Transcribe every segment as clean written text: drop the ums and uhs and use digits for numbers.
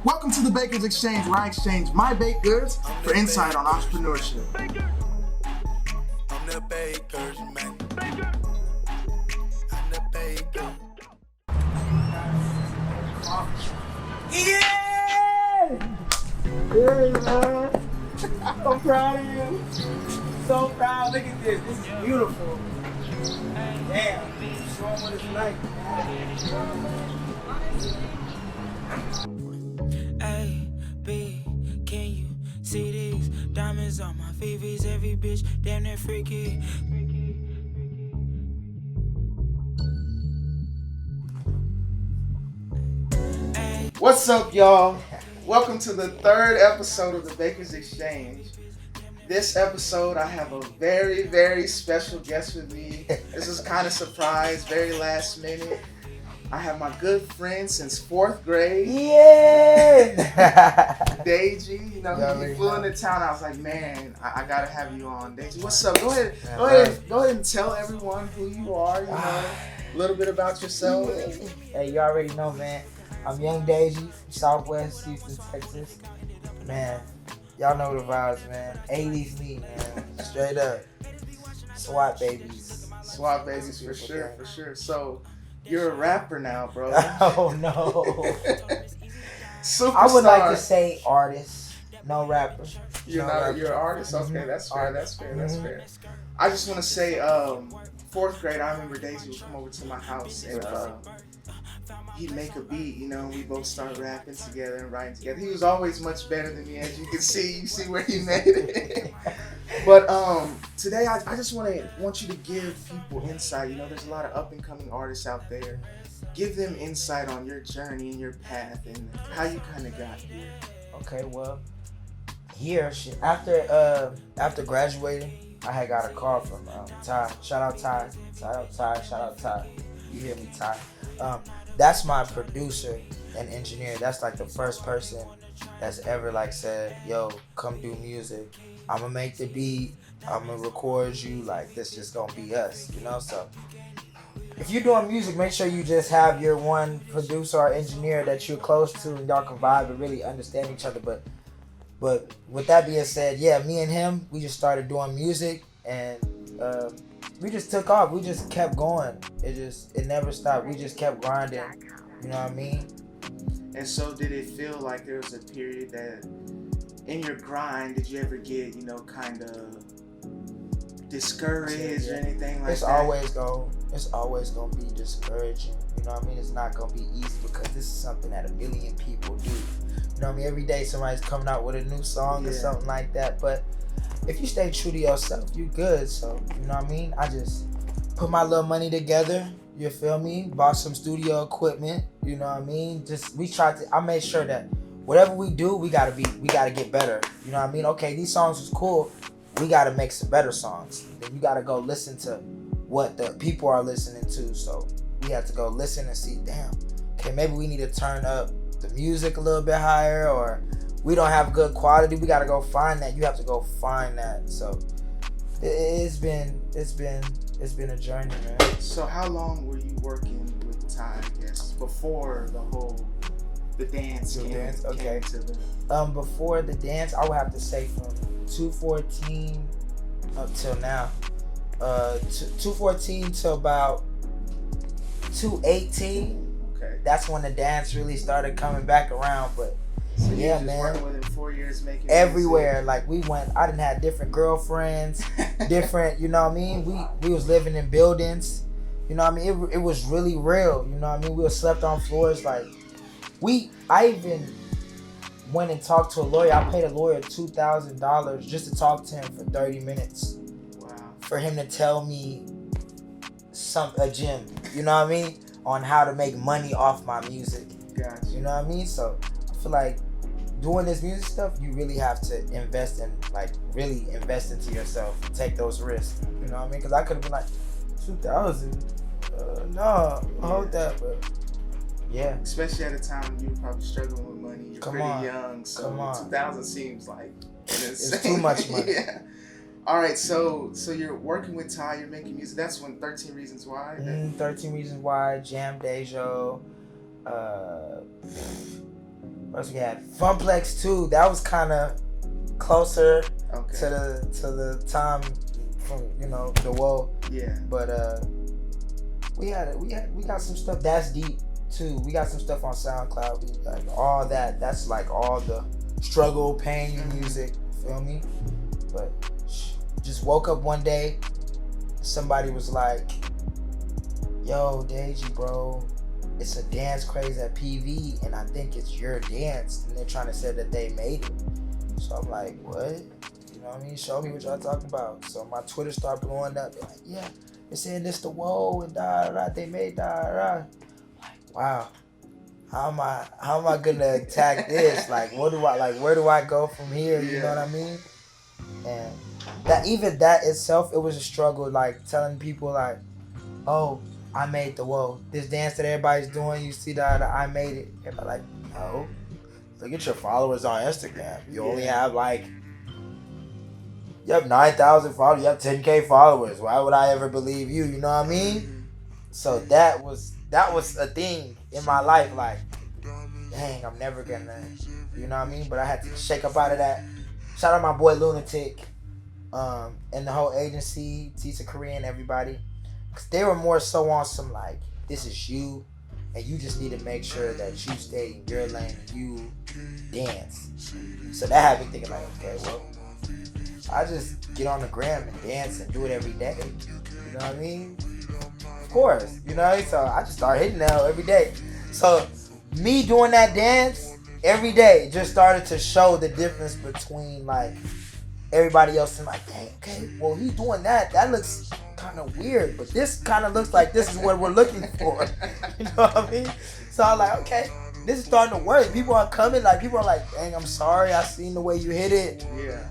Welcome to the Baker's Exchange, where I exchange my baked goods for insight on entrepreneurship. I'm the baker's man. I'm the baker. Yeah! Hey, man. I'm proud of you. So proud. Look at this. This is beautiful. Damn. Show them what it's like. A, B, can you see these diamonds on my VVs? Every bitch damn near freaky. What's up, y'all? Welcome to the third episode of the Baker's Exchange. This episode, I have a very, very special guest with me. This is kind of surprise, very last minute. I have my good friend since 4th grade, Yeah! Deji. You know, Yeah, he flew into town. I was like, man, I gotta have you on, Deji. What's up? Go ahead and tell everyone who you are. You know, a little bit about yourself. Hey, you already know, man. I'm young Deji, Southwest Houston, Texas. Man, y'all know the vibes, man. 80s me, man. Straight up. SWAT babies. SWAT babies for sure, for sure. So, you're a rapper now, bro. Oh, no. Superstar. I would like to say artist, no rapper. You're no not. rapper. You're an artist. Okay, Mhm. that's fair. That's fair. That's Mhm. fair. I just want to say, 4th grade, I remember Deji would come over to my house and he'd make a beat. You know, we both start rapping together and writing together. He was always much better than me, as you can see. You see where he made it. But today, I just want you to give people insight. You know, there's a lot of up and coming artists out there. Give them insight on your journey and your path and how you kind of got here. Okay, well, here after graduating, I had got a call from Ty. Shout out Ty. Shout out Ty. You hear me, Ty? That's my producer and engineer. That's like the first person that's ever like said, "Yo, come do music. I'm gonna make the beat. I'm gonna record you. Like this just gonna be us, you know." So if you're doing music, make sure you just have your one producer or engineer that you're close to and y'all can vibe and really understand each other. But with that being said, yeah, me and him, we just started doing music and we just took off. We just kept going. It never stopped. We just kept grinding. You know what I mean? And so did it feel like there was a period that in your grind, did you ever get, you know, kind of discouraged or anything like It's that? It's always gonna be discouraging. You know what I mean? It's not gonna be easy because this is something that a million people do. You know what I mean? Every day somebody's coming out with a new song or something like that. But if you stay true to yourself, you good. So, you know what I mean? I just put my little money together, you feel me? Bought some studio equipment, you know what I mean? I made sure that whatever we do, we gotta get better. You know what I mean? Okay, these songs was cool. We gotta make some better songs. Then you gotta go listen to what the people are listening to. So we have to go listen and see, damn, okay, maybe we need to turn up the music a little bit higher, or we don't have good quality. We gotta go find that. You have to go find that. So it's been a journey, man. So how long were you working with Ty, I guess, before the dance came to the... Before the dance, I would have to say from 214 up till now. 214 to about 218. Okay. That's when the dance really started coming back around. But so yeah, just man. Working with him 4 years, making everywhere. Like I didn't have different girlfriends, different. You know what I mean? We was living in buildings. You know what I mean? It was really real. You know what I mean? We were slept on floors. Like I even went and talked to a lawyer. I paid a lawyer $2,000 just to talk to him for 30 minutes. Wow. For him to tell me a gem. You know what I mean? On how to make money off my music. Gotcha. You know what I mean? So I feel like doing this music stuff, you really have to really invest into yourself. Take those risks. You know what I mean? Because I could have been like, 2,000? No, hold that. But yeah. Especially at a time when you were probably struggling with money. You're pretty young. So 2,000 seems like it's too much money. Yeah. All right, so you're working with Ty, you're making music. That's when 13 Reasons Why. 13 Reasons Why, Jam Dejo, What else we had? Funplex 2. That was kind of closer Okay. to the time from the woe. Yeah. But we got some stuff that's deep too. We got some stuff on SoundCloud. Like all that. That's like all the struggle, pain music. Feel me? But just woke up one day. Somebody was like, "Yo, Deji, bro, it's a dance craze at PV, and I think it's your dance." And they're trying to say that they made it. So I'm like, what? You know what I mean? Show me what y'all talking about. So my Twitter started blowing up. They're like, yeah, they're saying this the woe and da da. They made da da. Like, wow. How am I gonna attack this? Like, where do I go from here? You know what I mean? And that itself, it was a struggle. Like telling people like, oh, I made the woe. This dance that everybody's doing, you see that I made it. Everybody like, no. Look at your followers on Instagram. You only have you have 9,000 followers. You have 10K followers. Why would I ever believe you? You know what I mean? So that was a thing in my life. Like, dang, I'm never gonna, you know what I mean? But I had to shake up out of that. Shout out my boy Lunatic, and the whole agency, Tisa Korean, everybody, because they were more so on some like, this is you, and you just need to make sure that you stay in your lane and you dance. So that had me thinking like, okay, well, I just get on the gram and dance and do it every day. You know what I mean? Of course, you know. So I just started hitting that every day. So me doing that dance every day just started to show the difference between like everybody else and like, dang, okay, well he's doing that. That looks kind of weird, but this kind of looks like this is what we're looking for. You know what I mean? So I'm like, okay, this is starting to work. People are coming. Like people are like, dang, I'm sorry. I seen the way you hit it. Yeah.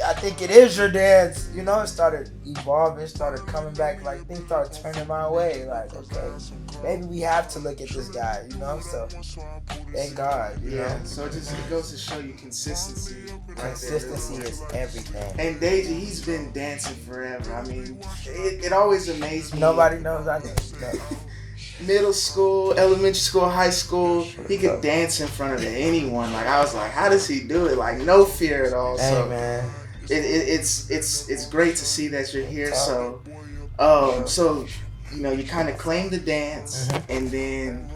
I think it is your dance. You know, it started evolving, started coming back, like things started turning my way. Like, okay, maybe we have to look at this guy, you know? So thank God, you know. So it goes to show you consistency. Consistency is everything. And Deji, he's been dancing forever. I mean, it always amazed me. Nobody knows I know. Middle school, elementary school, high school, he could dance in front of anyone. Like I was like, how does he do it? Like no fear at all. Hey, so man. It's great to see that you're here. So you kind of claim the dance and then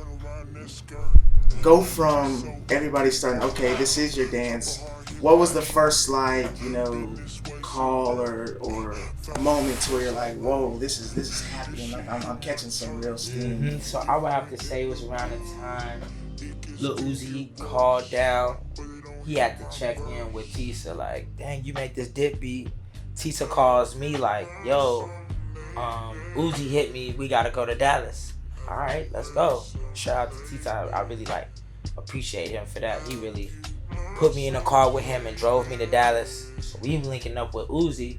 go from everybody starting, okay, this is your dance. What was the first call or moment where you're like, whoa, this is happening, like I'm catching some real steam? So I would have to say it was around the time Lil Uzi called down. He had to check in with Tisa, like, dang, you make this dip beat. Tisa calls me like, yo, Uzi hit me, we gotta go to Dallas. All right, let's go. Shout out to Tisa. I really appreciate him for that. He really put me in a car with him and drove me to Dallas. So we linking up with Uzi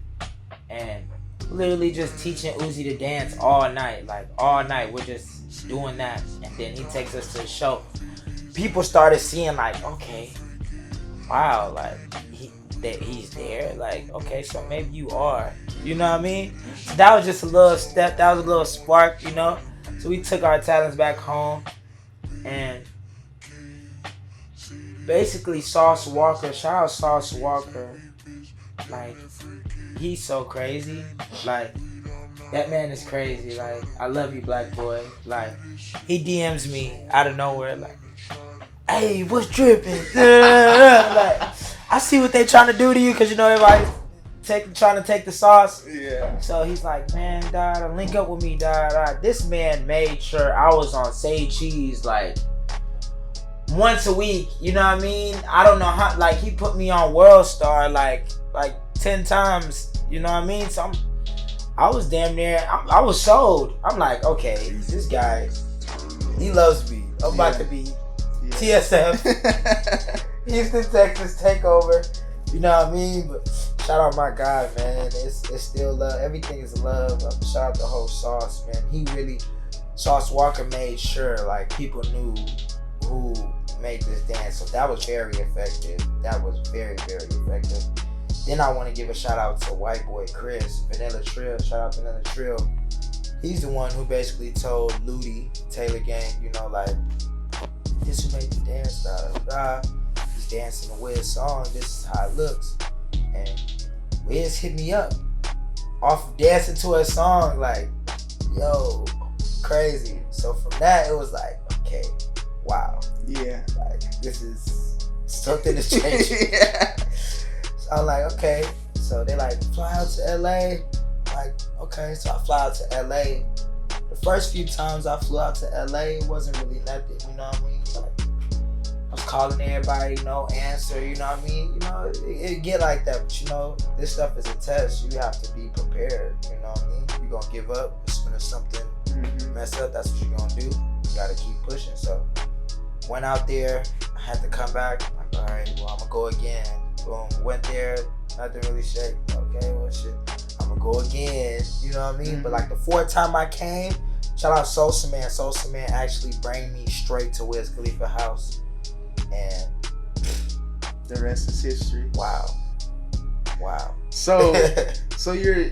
and literally just teaching Uzi to dance all night. Like all night, we're just doing that. And then he takes us to the show. People started seeing like, okay, wow, like he's there. Like, okay, so maybe you are. You know what I mean? So that was just a little step. That was a little spark, you know? So we took our talents back home and basically Sauce Walker, shout out Sauce Walker, like he's so crazy. Like that man is crazy. Like I love you, black boy. Like he DMs me out of nowhere like, hey, what's dripping? Like I see what they trying to do to you because everybody's trying to take the sauce. Yeah. So he's like, man, dawg, link up with me, dawg. This man made sure I was on Say Cheese like once a week, you know what I mean? I don't know how, like he put me on World Star like 10 times, you know what I mean? So I was damn near, I was sold. I'm like, okay, this guy, he loves me. I'm about to be TSF, Houston, Texas takeover, you know what I mean? But shout out my guy, man. It's still love. Everything is love. Shout out the whole Sauce, man. He really, Sauce Walker made sure like people knew who made this dance. So that was very effective. That was very, very effective. Then I want to give a shout out to white boy Chris, Vanilla Trill. Shout out Vanilla Trill. He's the one who basically told Ludi, Taylor Gang, like, this who made the dance, da da da. He's dancing a weird song. This is how it looks. And Wiz hit me up off dancing to a song, like, yo, crazy. So from that, it was like, okay, wow. Yeah. Like, this is something is changing. Yeah. So I'm like, okay. So they like, fly out to LA. Like, okay. So I fly out to LA. The first few times I flew out to LA, it wasn't really nothing, you know what I mean? Like, I was calling everybody, answer, you know what I mean? It get like that, but this stuff is a test. You have to be prepared, you know what I mean? You're gonna give up as soon as something mess up, that's what you're gonna do. You gotta keep pushing. So went out there, I had to come back. Like, all right, well, I'm gonna go again. Boom, went there, nothing really shake. Okay, well, shit, I'm gonna go again. You know what I mean? But like the fourth time I came, shout out Sosa Man. Sosa Man actually bring me straight to Wiz Khalifa house, and the rest is history. Wow. So you're,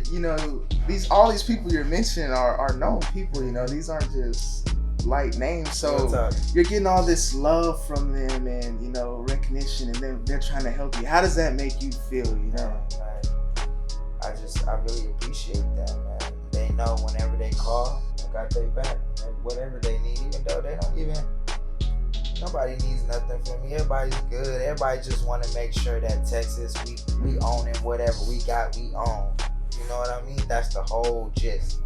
all these people you're mentioning are known people. These aren't just light names. So you're getting all this love from them and recognition, and then they're trying to help you. How does that make you feel? I really appreciate that, man. They know whenever they call, I got their back. Whatever they need, even though they don't even. Nobody needs nothing from me. Everybody's good. Everybody just want to make sure that Texas, we own it. Whatever we got, we own. You know what I mean? That's the whole gist.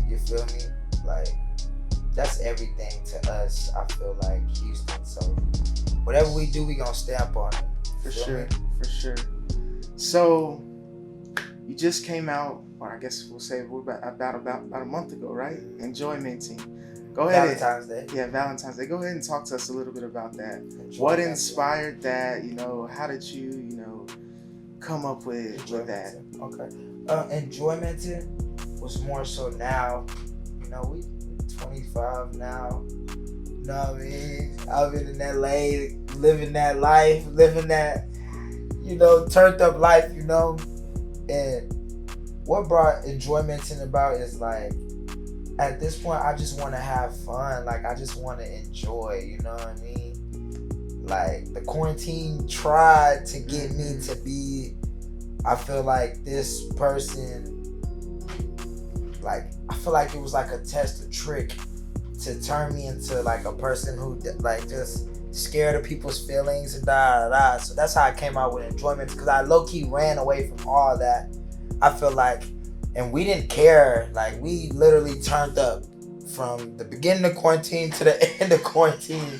You feel me? Like, that's everything to us. I feel like Houston. So whatever we do, we gonna stamp on it. For sure. So you just came out, or I guess we'll say about a month ago, right? Enjoymenting. Go ahead. Valentine's Day. Yeah, Valentine's Day. Go ahead and talk to us a little bit about that. What inspired that? How did you, come up with that? Okay. Enjoymenting was more so now. We 25 now. You know what I mean? I've been in LA, living that life, living that, turned up life, And what brought enjoymenting about is like, at this point, I just want to have fun. Like, I just want to enjoy, you know what I mean? Like, the quarantine tried to get me to be, I feel like this person, like, I feel like it was like a test, a trick to turn me into like a person who like just scared of people's feelings and da da da. So that's how I came out with enjoyment, because I low-key ran away from all that. I feel like, and we didn't care. Like, we literally turned up from the beginning of quarantine to the end of quarantine.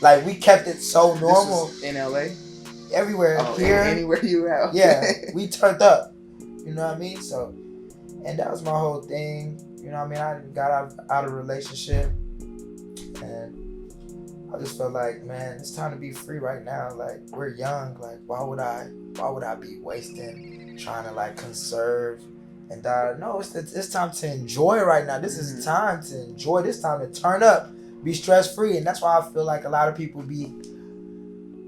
Like, we kept it so normal. This was in LA? Everywhere. Here. Anywhere you at. Yeah, we turned up. You know what I mean? So, and that was my whole thing. You know what I mean? I got out of a relationship. And I just felt like, man, it's time to be free right now. Like, we're young. Like, why would I be wasting, trying to like conserve and die? No, it's time to enjoy right now. This is time to enjoy. This time to turn up, be stress free. And that's why I feel like a lot of people be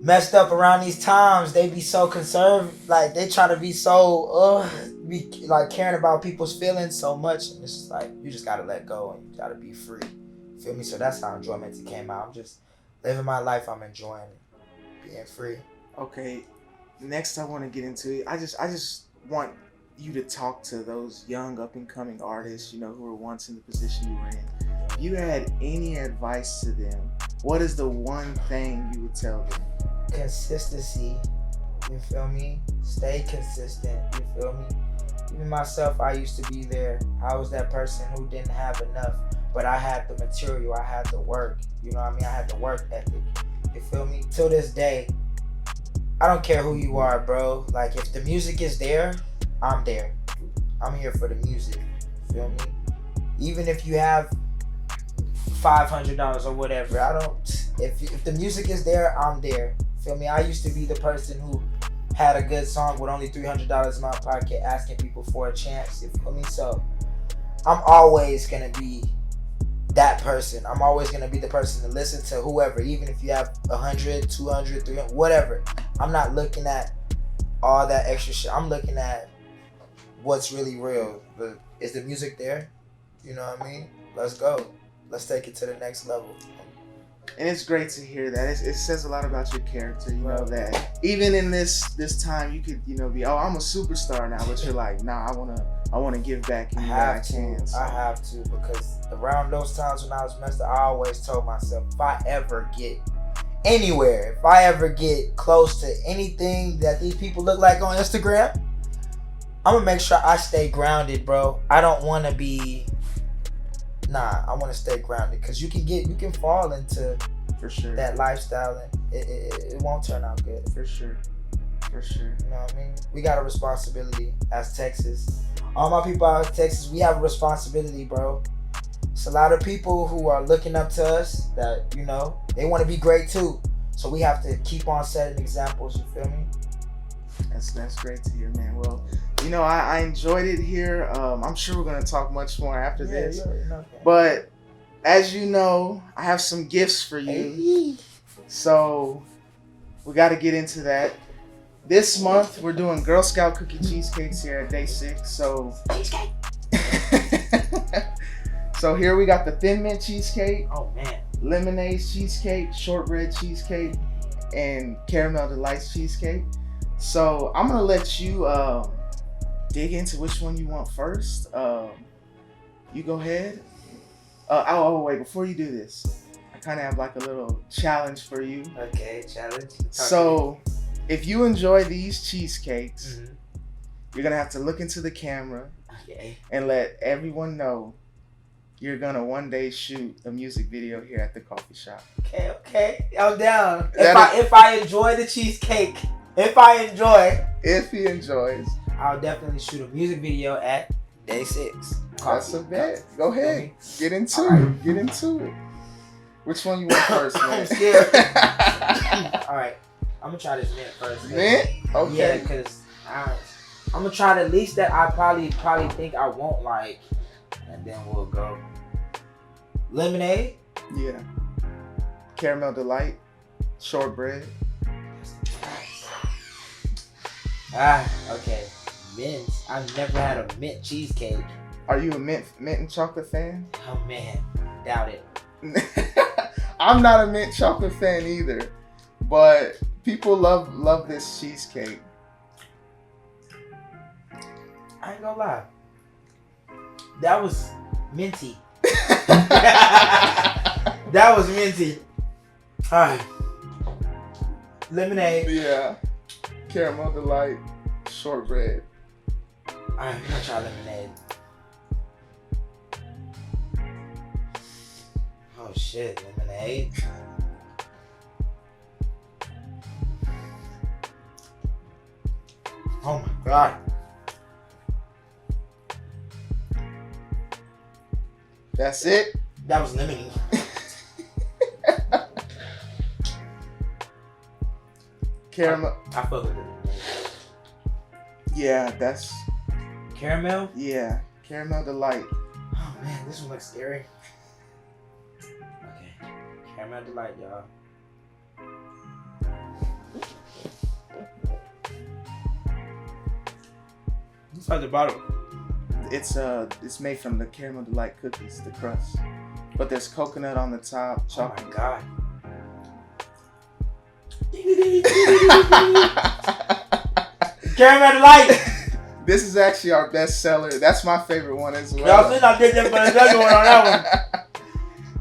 messed up around these times. They be so conservative, like they try to be so be like caring about people's feelings so much. And it's just like, you just gotta let go and you gotta be free. Feel me? So that's how enjoyment came out. I'm just living my life. I'm enjoying it, being free. Okay, next I want to get into it. I just want you to talk to those young up and coming artists, who were once in the position you were in. If you had any advice to them, what is the one thing you would tell them? Consistency. You feel me? Stay consistent. You feel me? Even myself, I used to be there. I was that person who didn't have enough, but I had the material. I had the work. You know what I mean? I had the work ethic. You feel me? Till this day, I don't care who you are, bro. Like, if the music is there, I'm there. I'm here for the music. You feel me? Even if you have $500 or whatever, I don't. If the music is there, I'm there. Feel me? I used to be the person who had a good song with only $300 in my pocket, asking people for a chance. You feel me? So I'm always gonna be that person. I'm always gonna be the person to listen to whoever, even if you have 100, 200, 300, whatever. I'm not looking at all that extra shit. I'm looking at what's really real. But is the music there? You know what I mean? Let's go. Let's take it to the next level. And it's great to hear that. It says a lot about your character, you know, that even in this time you could, you know, be, oh, I'm a superstar now, but you're like, nah, I wanna give back and I have to, because around those times when I was messed up, I always told myself, if I ever get anywhere, if I ever get close to anything that these people look like on Instagram, I'm gonna make sure I stay grounded, bro. I don't wanna be I want to stay grounded, because you can fall into for sure that lifestyle and it won't turn out good. For sure. You know what I mean? We got a responsibility as Texas. All my people out of Texas, we have a responsibility, bro. It's a lot of people who are looking up to us that, you know, they want to be great too. So we have to keep on setting examples, you feel me? That's great to hear, man. Well, you know, I enjoyed it here. I'm sure we're going to talk much more after this. But as you know, I have some gifts for you. Hey. So we got to get into that. This month, we're doing Girl Scout cookie cheesecakes here at Day 6. So, so here we got the Thin Mint cheesecake. Oh, man. Lemonade cheesecake, shortbread cheesecake, and Caramel Delights cheesecake. So I'm gonna let you dig into which one you want first. You go ahead. Wait, before you do this, I kind of have like a little challenge for you. Okay, challenge. So if you enjoy these cheesecakes, you're gonna have to look into the camera and let everyone know you're gonna one day shoot a music video here at the coffee shop. Okay, I'm down. If I enjoy the cheesecake. If he enjoys, I'll definitely shoot a music video at Day 6. That's a bet. Go ahead. Get into it. Get into it. Which one you want first, man? I'm scared. Alright. I'm gonna try this mint first. Mint? Okay. Yeah, because I'm gonna try the least that I probably think I won't like. And then we'll go. Lemonade? Yeah. Caramel Delight. Shortbread. Okay. Mint. I've never had a mint cheesecake. Are you a mint and chocolate fan? Oh man, doubt it. I'm not a mint chocolate fan either, but people love this cheesecake. I ain't gonna lie. That was minty. That was minty. Alright. Lemonade. Yeah. Caramel Delight, shortbread. Alright, I'm gonna try lemonade. Oh shit, lemonade. Oh my god. That's it? That was lemony. Caramel. I fuck with it. Yeah, that's... Caramel? Yeah, Caramel Delight. Oh man, this one looks scary. Okay, Caramel Delight, y'all. Inside the bottle. It's made from the Caramel Delight cookies, the crust. But there's coconut on the top, chocolate. Oh my god. Caramel Delight. This is actually our best seller. That's my favorite one as well. Y'all I did that for the second one on that one.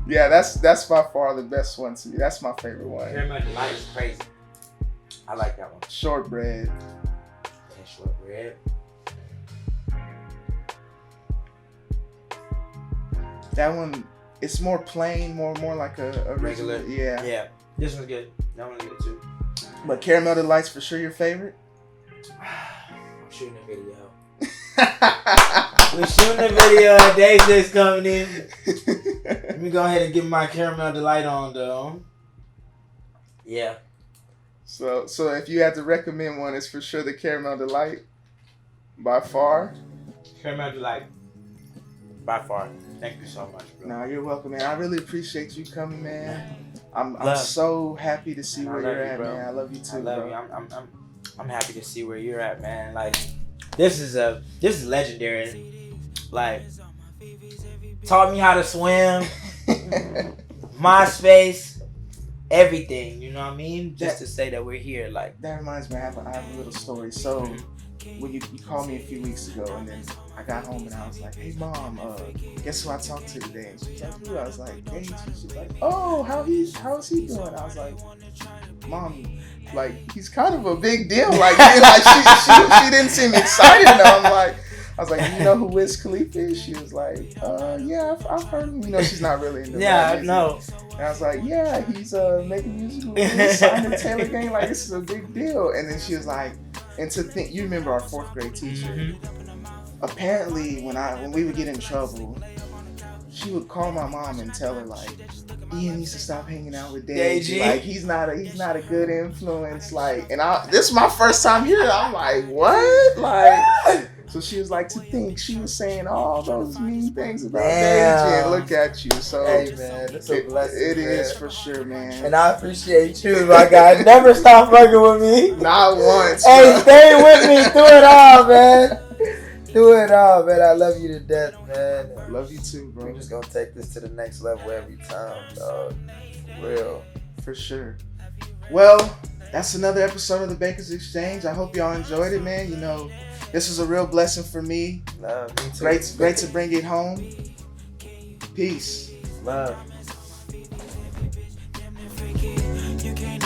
Yeah, that's by far the best one to me. That's my favorite one. Caramel Delight is crazy. I like that one. Shortbread. Yeah, shortbread. That one, it's more plain, more like a Regular. Yeah. Yeah. This one's good. That one's good too. But Caramel Delight's for sure your favorite? I'm shooting a video. We're shooting a video. Day 6 coming in. Let me go ahead and get my Caramel Delight on though. Yeah. So if you had to recommend one, it's for sure the Caramel Delight. By far. Caramel Delight. By far. Thank you so much, bro. No, you're welcome, man. I really appreciate you coming, man. I'm so happy to see where you're at, man. I love you too, I love bro. you. I'm happy to see where you're at, man. Like this is legendary. Like taught me how to swim. MySpace. everything. You know what I mean? Just to say that we're here. Like That reminds me, I have a little story. So when you called me a few weeks ago, and then I got home and I was like, "Hey mom, guess who I talked to today?" And she was like, "Who?" I was like, "Deji." She's like, "Oh, how is he doing?" I was like, "Mom, like he's kind of a big deal. Like, she didn't seem excited." I was like, "You know who Wiz Khalifa is?" She was like, "Yeah, I've heard him." You know, she's not really into yeah, rap I music. know. And I was like, "Yeah, he's making music with Simon Taylor Gang. Like, this is a big deal." And then she was like, and to think, you remember our 4th grade teacher? Mm-hmm. Apparently, when we would get in trouble, she would call my mom and tell her like, "Ian needs to stop hanging out with Deji. Like, he's not a good influence." Like, and this is my first time hearing it. I'm like, "What?" Like. So she was like, to think she was saying all those mean things about Deji, and look at you. So hey man, it's a blessing. It is for sure, man. And I appreciate you, my guy. Never stop fucking with me. Not once. Hey, bro. stay with me through it all, man. Through it all, man. I love you to death, man. Love you too, bro. We're just gonna take this to the next level every time, dog. For real. For sure. Well, that's another episode of the Bakers Exchange. I hope y'all enjoyed it, man. You know, this was a real blessing for me. Love, me too. Great to bring it home. Peace. Love. You can't